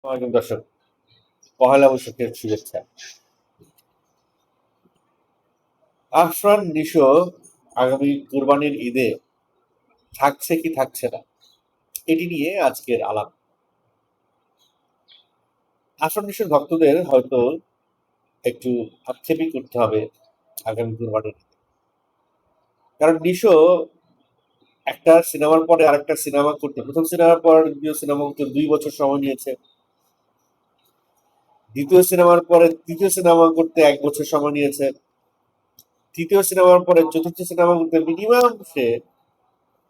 ওয়ালাইকুম দর্শক, পহেলা বৈশাখের শুভেচ্ছা। আফরান নিশো আগামী কুরবানির ঈদে থাকছে কি থাকছে না, এটি নিয়ে আজকের আলাপ। আফরান নিশোর ভক্তদের হয়তো একটু আক্ষেপই করতে হবে আগামী কুরবানির ঈদে। কারণ নিশো একটা সিনেমার পরে আরেকটা সিনেমা করতে, প্রথম সিনেমার পর দ্বিতীয় সিনেমা করতে 2 বছর সময় নিয়েছে, দ্বিতীয় সিনেমার পরে তৃতীয় সিনেমা করতে 1 বছর সময় নিয়েছে, তৃতীয় সিনেমার পরে চতুর্থ সিনেমা করতে মিনিমাম সে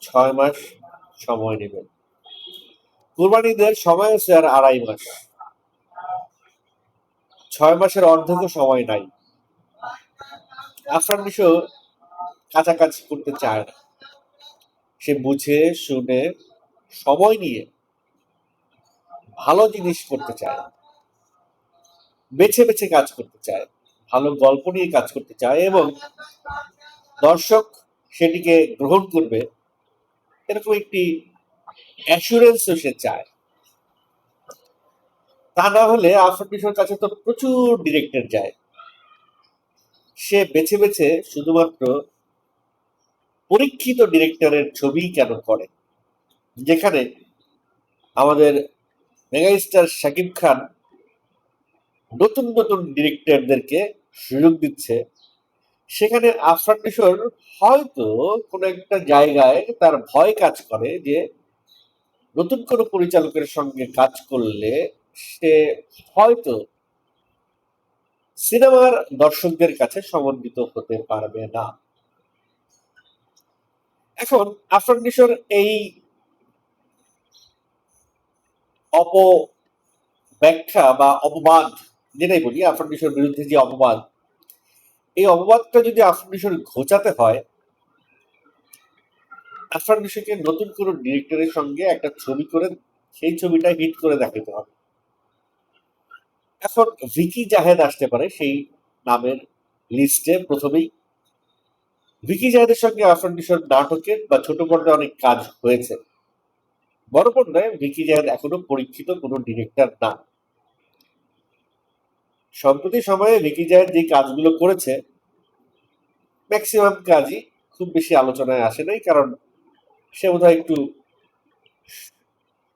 6 মাস সময় নেবে। কুরবানিদের সময় আছে আর 2.5 মাস, 6 মাসের অর্ধেকও সময় নাই। আফরান নিশো কাছাকাছি করতে চায় না, সে বুঝে শুনে সময় নিয়ে ভালো জিনিস করতে চায়, বেছে বেছে কাজ করতে চায়, ভালো গল্প নিয়ে কাজ করতে চায় এবং দর্শক সেটিকে গ্রহণ করবে এরকম একটি অ্যাসুরেন্সও সে চায়। তা না হলে আফরান নিশোর কাছে তো প্রচুর ডিরেক্টর যায়, সে বেছে বেছে শুধুমাত্র পরীক্ষিত ডিরেক্টরের ছবিই কেন করে, যেখানে আমাদের মেগাস্টার শাকিব খান নতুন নতুন ডিরেক্টরদেরকে সুযোগ দিচ্ছে, সেখানে আফরান নিশোর হয়তো কোনো একটা জায়গায় তার ভয় কাজ করে যে নতুন কোনো পরিচালকের সঙ্গে কাজ করলে সে হয়তো সিনেমার দর্শকদের কাছে সমন্বিত হতে পারবে না। এখন আফরান নিশোর এই অপব্যাখ্যা বা অপবাদ, যেটাই বলি আফরান নিশোর বিরুদ্ধে যে অপবাদ, এই অপবাদটা যদি আফরান নিশোর ঘোচাতে হয়, আফরান নিশোকে নতুন কোনো ডিরেক্টরের সঙ্গে একটা ছবি করে সেই ছবিটা হিট করে দেখাতে হবে। এখন ভিকি জাহেদ আসতে পারে সেই নামের লিস্টে প্রথমেই। ভিকি জাহেদের সঙ্গে আফরান নিশোর নাটকের বা ছোট পর্দায় অনেক কাজ হয়েছে, বড় পর্দায় ভিকি জাহেদ এখনো পরীক্ষিত কোনো ডিরেক্টর না। সম্প্রতি সময়ে ভিকি জাহেদ যে কাজগুলো করেছে ম্যাক্সিমাম কাজই খুব বেশি আলোচনায় আসে নাই, কারণ সে বোধহয় একটু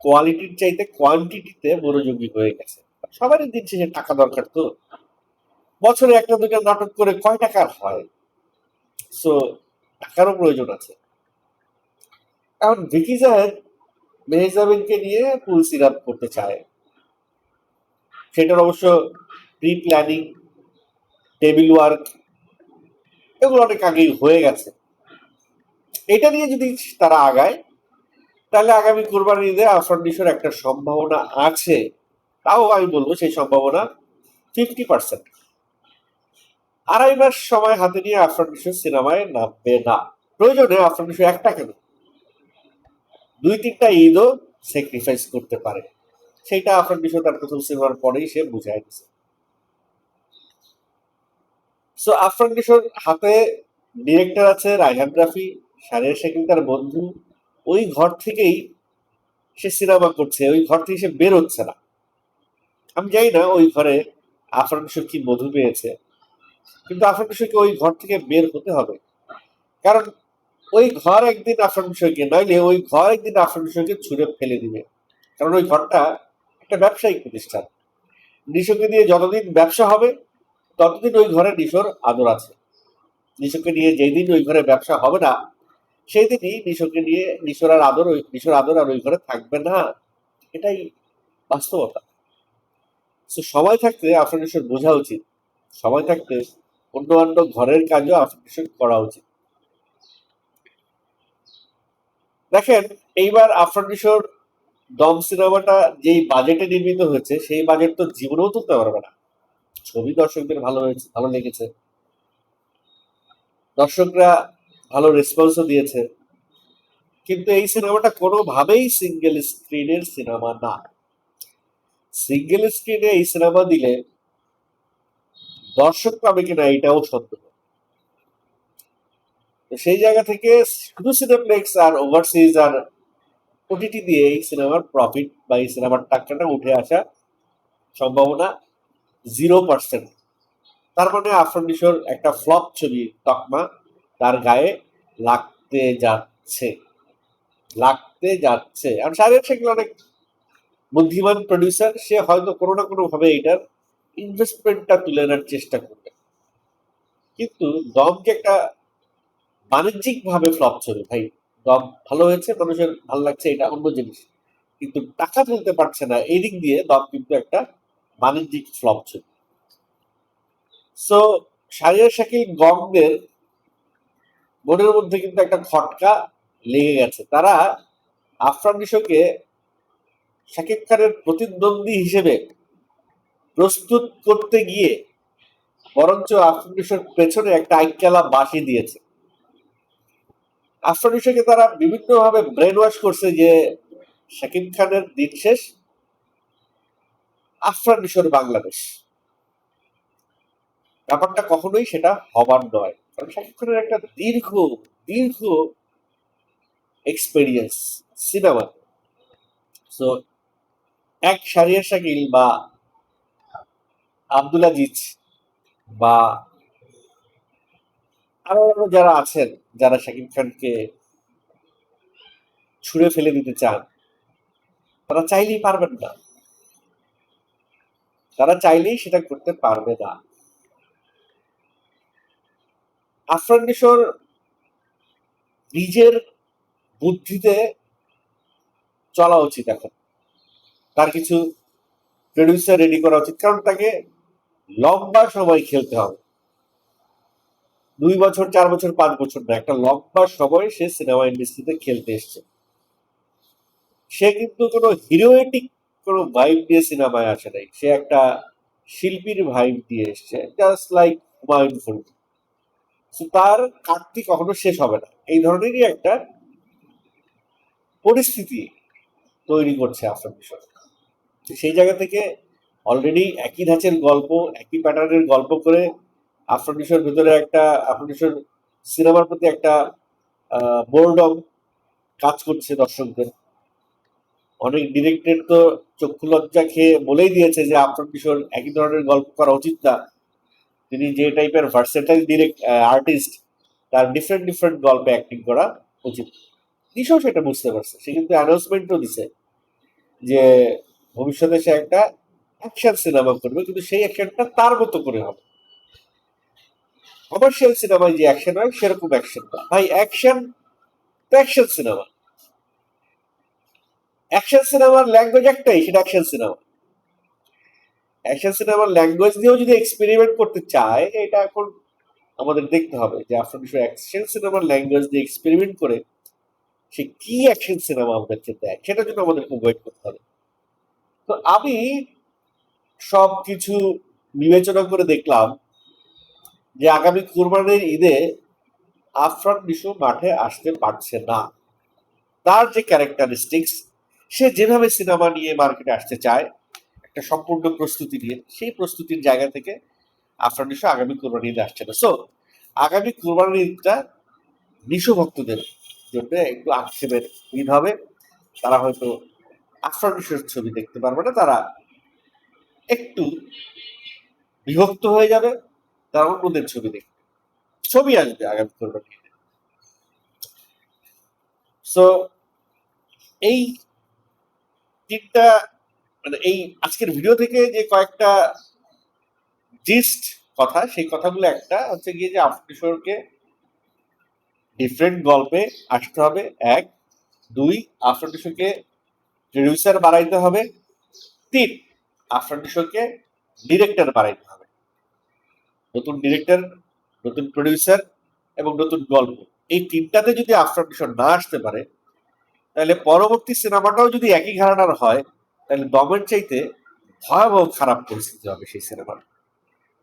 কোয়ালিটির চাইতে কোয়ান্টিটিতে মনোযোগী হয়ে গেছে। সবারই দিন শেষে টাকা দরকার, তো বছরে একটা দুইটা নাটক করে কয় টাকার হয়, সো টাকারও প্রয়োজন আছে। এখন ভিকি জাহেদ মেহজাবিনকে নিয়ে ফুল সিরাপ করতে চায়, সেটার অবশ্য প্রি প্ল্যানিং, টেবিল ওয়ার্ক এগুলো অনেক আগেই হয়ে গেছে। এটা নিয়ে যদি তারা আগায় তাহলে আগামী কোরবানির ঈদে আফরান নিশোর একটা সম্ভাবনা আছে, তাও আমি বলবো সেই সম্ভাবনা 50%। 2.5 মাস সময় হাতে নিয়ে আফরান নিশো সিনেমায় নামবে না। প্রয়োজনে আফরান নিশো একটা কেন 2-3টা ঈদও স্যাক্রিফাইস করতে পারে, সেটা আফরান নিশো তার প্রথম সিনেমার পরেই সে বুঝাই দিছে। সো আফরান নিশোর হাতে ডিরেক্টর আছে রায়হান রাফি, শাহরিয়ার শাকিল তার বন্ধু, ওই ঘর থেকেই সে সিনেমা করছে, ওই ঘর থেকে সে বের হচ্ছে না। আমি জানি না ওই ঘরে আফরান নিশো কি মধু পেয়েছে, কিন্তু আফরান নিশোকে ওই ঘর থেকে বের হতে হবে। কারণ ওই ঘর একদিন আফরান নিশোকে, নইলে ওই ঘর একদিন আফরান নিশোকে ছুঁড়ে ফেলে দিবে। কারণ ওই ঘরটা একটা ব্যবসায়িক প্রতিষ্ঠান, নিশোকে দিয়ে যতদিন ব্যবসা হবে ততদিন ওই ঘরে নিশোর আদর আছে। নিশোকে নিয়ে যেই দিন ওই ঘরে ব্যবসা হবে না, সেই দিনই নিশোকে নিয়ে নিশোর আদর আর ওই ঘরে থাকবে না। এটাই বাস্তবতা। তো সময় থাকতে আফরান নিশোর বোঝা উচিত, সময় থাকতে অন্য ঘরের কাজও আফরান নিশোর করা উচিত। দেখেন, এইবার আফরান নিশোর দম সিনেমাটা যেই বাজেটে নির্মিত হয়েছে সেই বাজেট তো জীবনেও তুলতে পারবে না। ছবি দর্শকদের ভালো হয়েছে, ভালো লেগেছে, দর্শকরা ভালো রেসপন্সও দিয়েছে, কিন্তু এই সিনেমাটা কোনোভাবেই সিঙ্গেল স্ক্রিনের সিনেমা না। সিঙ্গেল স্ক্রিনে এই সিনেমা দিলে দর্শক পাবে কিনা এটাও সন্দেহ। তো সেই জায়গা থেকে শুধু সিনেপ্লেক্স আর ওভারসিজ আর ওটিটি দিয়ে এই সিনেমার প্রফিট বা এই সিনেমার টাকাটা উঠে আসা সম্ভাবনা 0%। তার মানে আফরান নিশোর একটা ফ্লপ ছবি তকমা তার গায়ে লাগতে যাচ্ছে, লাগতে যাচ্ছে। আর শাহরিয়ার শাকিল অনেক বুদ্ধিমান প্রডিউসার, সে হয়তো কোনো না কোনো ভাবে এটার ইনভেস্টমেন্টটা তুলে আনার চেষ্টা করবে। কিন্তু দমকে একটা বাণিজ্যিক ভাবে ফ্লপ ছবি ভাই। দম ভালো হয়েছে, মানুষের ভালো লাগছে, এটা অন্য জিনিস, কিন্তু টাকা তুলতে পারছে না, এই দিক দিয়ে দম কিন্তু একটা বাণিজ্যিক ফ্লপ ছবি। সো শাহরিয়ার শাকিল গমদের মনের মধ্যে কিন্তু একটা খটকা লেগে গেছে। তারা আফরান নিশোকে শাকিব খানের প্রতিদ্বন্দ্বী হিসেবে প্রস্তুত করতে গিয়ে বরঞ্চ আফরান নিশোর পেছনে একটা আইকালা বাসি দিয়েছে। আফরান নিশোকে তারা বিভিন্ন ভাবে ব্রেন ওয়াশ করছে যে শাকিব খানের দিন শেষ, আফরান নিশোর বাংলাদেশ। ব্যাপারটা কখনোই সেটা হবার নয়, কারণ শাকিব খানের একটা দীর্ঘ দীর্ঘ এক্সপেরিয়েন্স সিনেমা। সো এক শাহরিয়ার শাকিল বা আব্দুল আজিজ বা আরো যারা আছেন, যারা শাকিব খানকে ছুঁড়ে ফেলে দিতে চান, তারা চাইলেই পারবেন না, তারা চাইলেই সেটা করতে পারবে না। আফরান নিশোর নিজের বুদ্ধিতে চলা উচিত এখন, তার কিছু প্রডিউসার রেডি করা উচিত, কারণ তাকে লম্বা সময় খেলতে হবে। 2 বছর, 4 বছর, 5 বছর না, একটা লম্বা সময় সে সিনেমা ইন্ডাস্ট্রিতে খেলতে এসছে। সে কিন্তু কোনো হিরোয়েটিক কোনো ভাইব দিয়ে সিনেমায় আসে নাই, সে একটা শিল্পীর ভাইব দিয়ে এসছে, জাস্ট লাইক হুমায়ুন ফরিদ। তার কাটতি কখনো শেষ হবে না, এই ধরনেরই একটা পরিস্থিতি তৈরি করছে আফরান নিশো। সেই জায়গা থেকে অলরেডি একই ধাঁচের গল্প, একই প্যাটার্নের গল্প করে আফরান নিশোর ভিতরে একটা, আফরান নিশোর সিনেমার প্রতি একটা বোরডম কাজ করছে দর্শকদের। অনেক ডিরেক্টর তো চক্ষু লজ্জা খেয়ে বলেই দিয়েছে যে আফরান নিশোর একই ধরনের গল্প করা উচিত না, তিনি যে টাইপের ভার্সেটাইল আর্টিস্ট, তার ডিফারেন্ট ডিফারেন্ট গল্পে অ্যাক্টিং করা উচিত। নিশো সেটা বুঝতে পারছে, সে কিন্তু অ্যানাউন্সমেন্টও দিছে যে ভবিষ্যতে সে একটা অ্যাকশন সিনেমা করবে, কিন্তু সেই অ্যাকশনটা তার মতো করে হবে। কমার্শিয়াল সিনেমায় যে অ্যাকশন হয় সেরকম অ্যাকশন না ভাই, অ্যাকশন তো অ্যাকশন সিনেমা। অ্যাকশন সিনেমার ল্যাঙ্গুয়েজ একটাই, সেটা অ্যাকশন সিনেমা। অ্যাকশন সিনেমার ল্যাঙ্গুয়েজ দিয়েও যদি এক্সপেরিমেন্ট করতে চায়, এটা এখন আমাদের দেখতে হবে যে আফরান নিশো অ্যাকশন সিনেমার ল্যাঙ্গুয়েজ দিয়ে এক্সপেরিমেন্ট করে সে কি অ্যাকশন সিনেমা আমাদেরকে দেয়, সেটার জন্য আমাদেরকে ওয়েট করতে হবে। তো আমি সবকিছু বিবেচনা করে দেখলাম যে আগামী কুরবানির ঈদে আফরান নিশো মাঠে আসতে পারছে না। তার যে ক্যারেক্টারিস্টিক্স, সে যেভাবে সিনেমা নিয়ে মার্কেটে আসতে চায় একটা সম্পূর্ণ প্রস্তুতি নিয়ে, সেই প্রস্তুতির জায়গা থেকে আফরান নিশো আগামী কুরবানি ঈদে আসছে না। সো আগামী কুরবানির ঈদটা নিশো ভক্তদের জন্য একটু আক্ষেপের ঈদ হবে। তারা হয়তো আফরান নিশোর ছবি দেখতে পারবে না, তারা একটু বিভক্ত হয়ে যাবে, তারা অন্যদের ছবি দেখবে, ছবি আসবে আগামী কুরবানি ঈদে। সো এই তিনটা, মানে এই আজকের ভিডিও থেকে যে কয়েকটা জিস্ট কথা, সেই কথাগুলো একটা হচ্ছে গিয়ে যে আফরান নিশোরকে ডিফারেন্ট গল্পে আসতে হবে, 1, 2 আফরান নিশোকে প্রডিউসার বাড়াইতে হবে, 3 আফরান নিশোকে ডিরেক্টর বাড়াইতে হবে। নতুন ডিরেক্টর, নতুন প্রডিউসার এবং নতুন গল্প, এই তিনটাতে যদি আফরান নিশো না আসতে পারে, তাহলে পরবর্তী সিনেমাটাও যদি একই ঘরানার হয়, তাহলে দমের চাইতে ভয়াবহ খারাপ পরিস্থিতি হবে সেই সিনেমার।